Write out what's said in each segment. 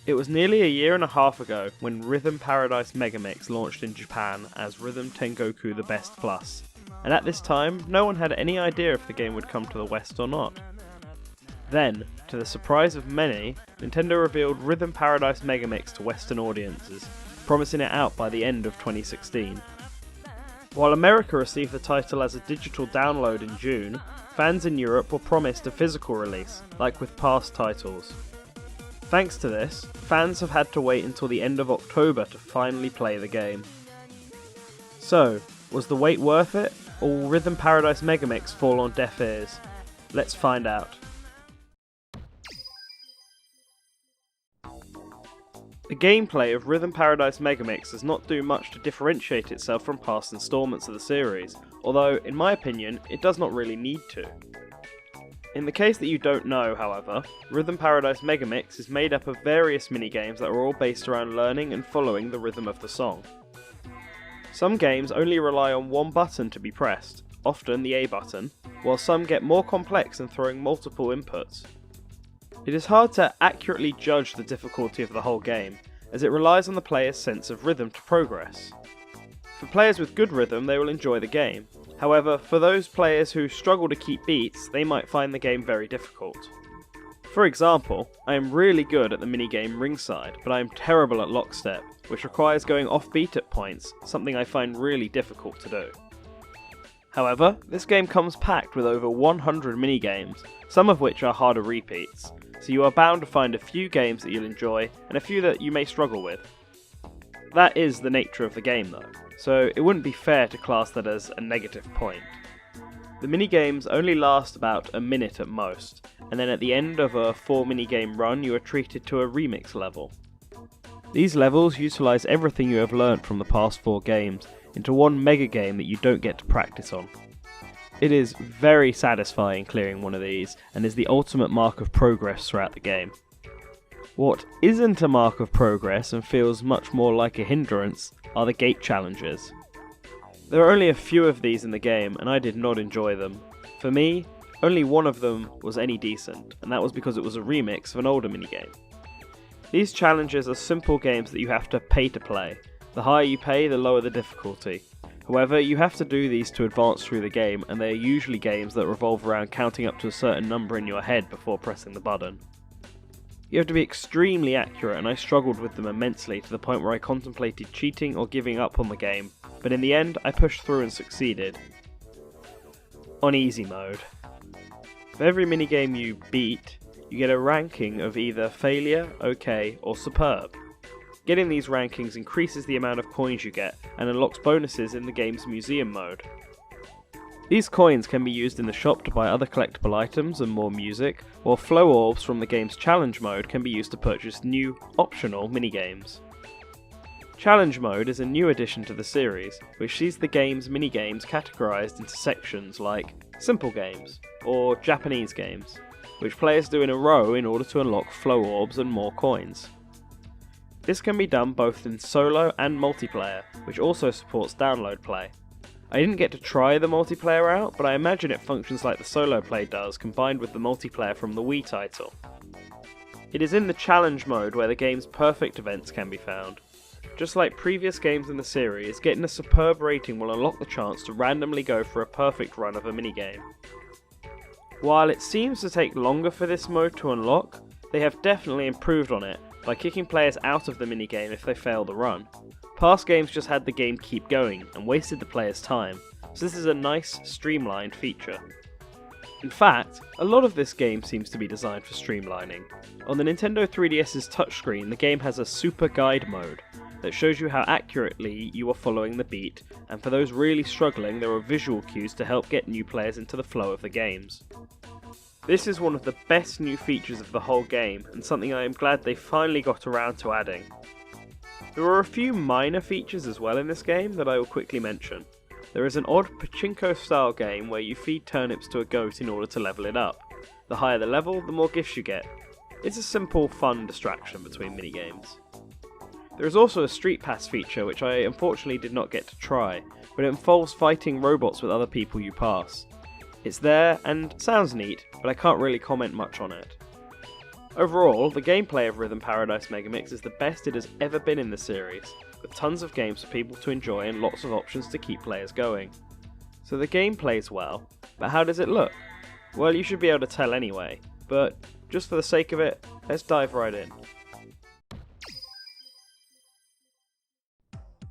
It was nearly a year and a half ago when Rhythm Paradise Megamix launched in Japan as Rhythm Tengoku The Best Plus, and at this time no one had any idea if the game would come to the West or not. Then, to the surprise of many, Nintendo revealed Rhythm Paradise Megamix to Western audiences, promising it out by the end of 2016. While America received the title as a digital download in June, fans in Europe were promised a physical release, like with past titles. Thanks to this, fans have had to wait until the end of October to finally play the game. So, was the wait worth it, or will Rhythm Paradise Megamix fall on deaf ears? Let's find out. The gameplay of Rhythm Paradise Megamix does not do much to differentiate itself from past installments of the series, although, in my opinion, it does not really need to. In the case that you don't know, however, Rhythm Paradise Megamix is made up of various minigames that are all based around learning and following the rhythm of the song. Some games only rely on one button to be pressed, often the A button, while some get more complex and throwing multiple inputs. It is hard to accurately judge the difficulty of the whole game, as it relies on the player's sense of rhythm to progress. For players with good rhythm, they will enjoy the game. However, for those players who struggle to keep beats, they might find the game very difficult. For example, I am really good at the minigame Ringside, but I am terrible at Lockstep, which requires going off beat at points, something I find really difficult to do. However, this game comes packed with over 100 minigames, some of which are harder repeats, so you are bound to find a few games that you'll enjoy, and a few that you may struggle with. That is the nature of the game though, so it wouldn't be fair to class that as a negative point. The minigames only last about a minute at most, and then at the end of a 4 minigame run you are treated to a remix level. These levels utilise everything you have learnt from the past 4 games into one mega game that you don't get to practice on. It is very satisfying clearing one of these, and is the ultimate mark of progress throughout the game. What isn't a mark of progress and feels much more like a hindrance are the gate challenges. There are only a few of these in the game, and I did not enjoy them. For me, only one of them was any decent, and that was because it was a remix of an older minigame. These challenges are simple games that you have to pay to play. The higher you pay, the lower the difficulty. However, you have to do these to advance through the game, and they are usually games that revolve around counting up to a certain number in your head before pressing the button. You have to be extremely accurate, and I struggled with them immensely to the point where I contemplated cheating or giving up on the game, but in the end I pushed through and succeeded. On easy mode. For every minigame you beat, you get a ranking of either failure, okay, or superb. Getting these rankings increases the amount of coins you get, and unlocks bonuses in the game's museum mode. These coins can be used in the shop to buy other collectible items and more music, while flow orbs from the game's challenge mode can be used to purchase new, optional minigames. Challenge mode is a new addition to the series, which sees the game's minigames categorised into sections like simple games, or Japanese games, which players do in a row in order to unlock flow orbs and more coins. This can be done both in solo and multiplayer, which also supports download play. I didn't get to try the multiplayer out, but I imagine it functions like the solo play does, combined with the multiplayer from the Wii title. It is in the challenge mode where the game's perfect events can be found. Just like previous games in the series, getting a superb rating will unlock the chance to randomly go for a perfect run of a minigame. While it seems to take longer for this mode to unlock, they have definitely improved on it by kicking players out of the minigame if they fail the run. Past games just had the game keep going and wasted the player's time, so this is a nice, streamlined feature. In fact, a lot of this game seems to be designed for streamlining. On the Nintendo 3DS's touchscreen, the game has a Super Guide mode that shows you how accurately you are following the beat, and for those really struggling, there are visual cues to help get new players into the flow of the games. This is one of the best new features of the whole game, and something I am glad they finally got around to adding. There are a few minor features as well in this game that I will quickly mention. There is an odd pachinko style game where you feed turnips to a goat in order to level it up. The higher the level, the more gifts you get. It's a simple, fun distraction between minigames. There is also a Street Pass feature which I unfortunately did not get to try, but it involves fighting robots with other people you pass. It's there and sounds neat, but I can't really comment much on it. Overall, the gameplay of Rhythm Paradise Megamix is the best it has ever been in the series, with tons of games for people to enjoy and lots of options to keep players going. So the game plays well, but how does it look? Well, you should be able to tell anyway, but just for the sake of it, let's dive right in.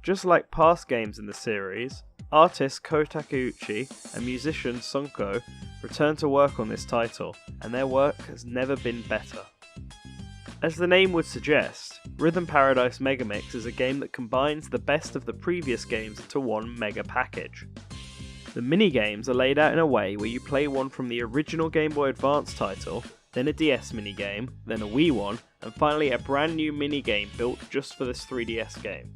Just like past games in the series, artist Ko Takeuchi and musician Sonko return to work on this title, and their work has never been better. As the name would suggest, Rhythm Paradise Megamix is a game that combines the best of the previous games into one mega package. The minigames are laid out in a way where you play one from the original Game Boy Advance title, then a DS minigame, then a Wii one, and finally a brand new minigame built just for this 3DS game.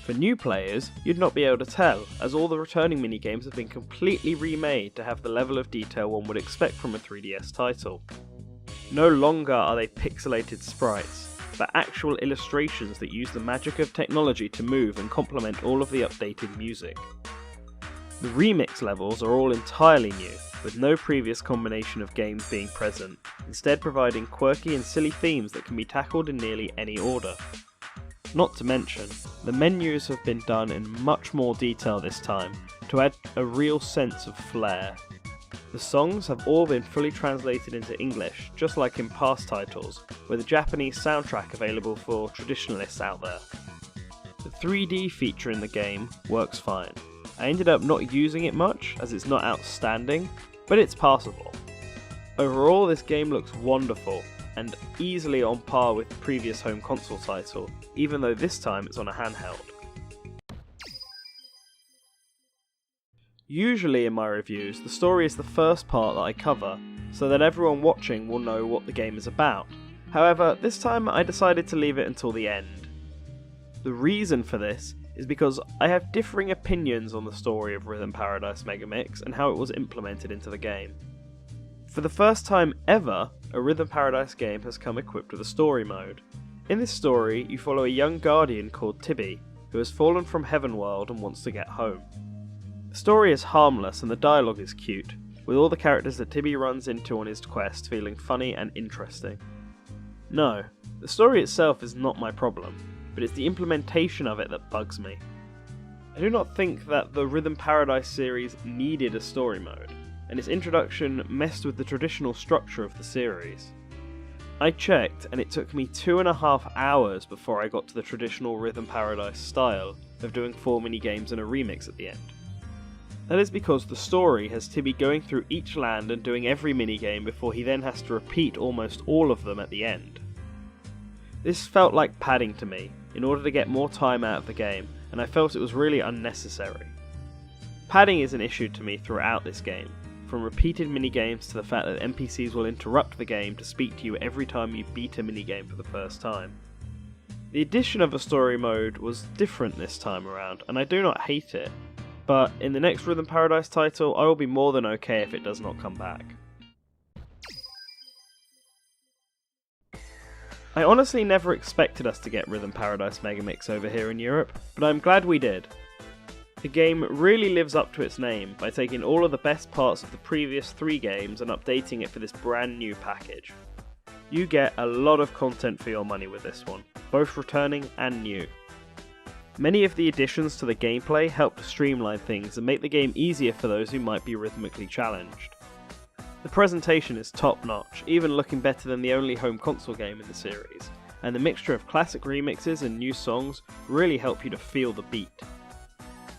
For new players, you'd not be able to tell, as all the returning minigames have been completely remade to have the level of detail one would expect from a 3DS title. No longer are they pixelated sprites, but actual illustrations that use the magic of technology to move and complement all of the updated music. The remix levels are all entirely new, with no previous combination of games being present, instead providing quirky and silly themes that can be tackled in nearly any order. Not to mention, the menus have been done in much more detail this time, to add a real sense of flair. The songs have all been fully translated into English, just like in past titles, with a Japanese soundtrack available for traditionalists out there. The 3D feature in the game works fine. I ended up not using it much, as it's not outstanding, but it's passable. Overall, this game looks wonderful, and easily on par with the previous home console title, even though this time it's on a handheld. Usually in my reviews, the story is the first part that I cover, so that everyone watching will know what the game is about. However, this time I decided to leave it until the end. The reason for this is because I have differing opinions on the story of Rhythm Paradise Megamix and how it was implemented into the game. For the first time ever, a Rhythm Paradise game has come equipped with a story mode. In this story, you follow a young guardian called Tibby, who has fallen from Heaven World and wants to get home. The story is harmless and the dialogue is cute, with all the characters that Tibby runs into on his quest feeling funny and interesting. No, the story itself is not my problem, but it's the implementation of it that bugs me. I do not think that the Rhythm Paradise series needed a story mode, and its introduction messed with the traditional structure of the series. I checked, and it took me 2.5 hours before I got to the traditional Rhythm Paradise style of doing 4 minigames and a remix at the end. That is because the story has Tibby going through each land and doing every minigame before he then has to repeat almost all of them at the end. This felt like padding to me, in order to get more time out of the game, and I felt it was really unnecessary. Padding is an issue to me throughout this game, from repeated minigames to the fact that NPCs will interrupt the game to speak to you every time you beat a minigame for the first time. The addition of a story mode was different this time around, and I do not hate it, but in the next Rhythm Paradise title I will be more than okay if it does not come back. I honestly never expected us to get Rhythm Paradise Megamix over here in Europe, but I'm glad we did. The game really lives up to its name by taking all of the best parts of the previous 3 games and updating it for this brand new package. You get a lot of content for your money with this one, both returning and new. Many of the additions to the gameplay help to streamline things and make the game easier for those who might be rhythmically challenged. The presentation is top notch, even looking better than the only home console game in the series, and the mixture of classic remixes and new songs really help you to feel the beat.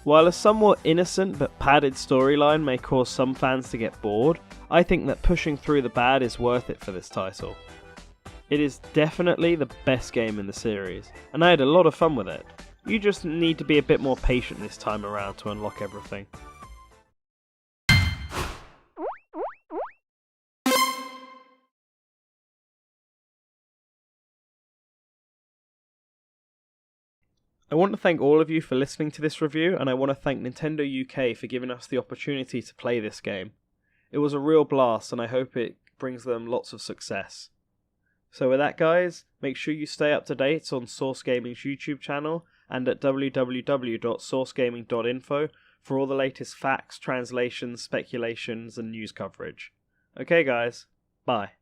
While a somewhat innocent but padded storyline may cause some fans to get bored, I think that pushing through the bad is worth it for this title. It is definitely the best game in the series, and I had a lot of fun with it. You just need to be a bit more patient this time around to unlock everything. I want to thank all of you for listening to this review, and I want to thank Nintendo UK for giving us the opportunity to play this game. It was a real blast, and I hope it brings them lots of success. So with that guys, make sure you stay up to date on Source Gaming's YouTube channel and at www.sourcegaming.info for all the latest facts, translations, speculations and news coverage. Okay guys, bye.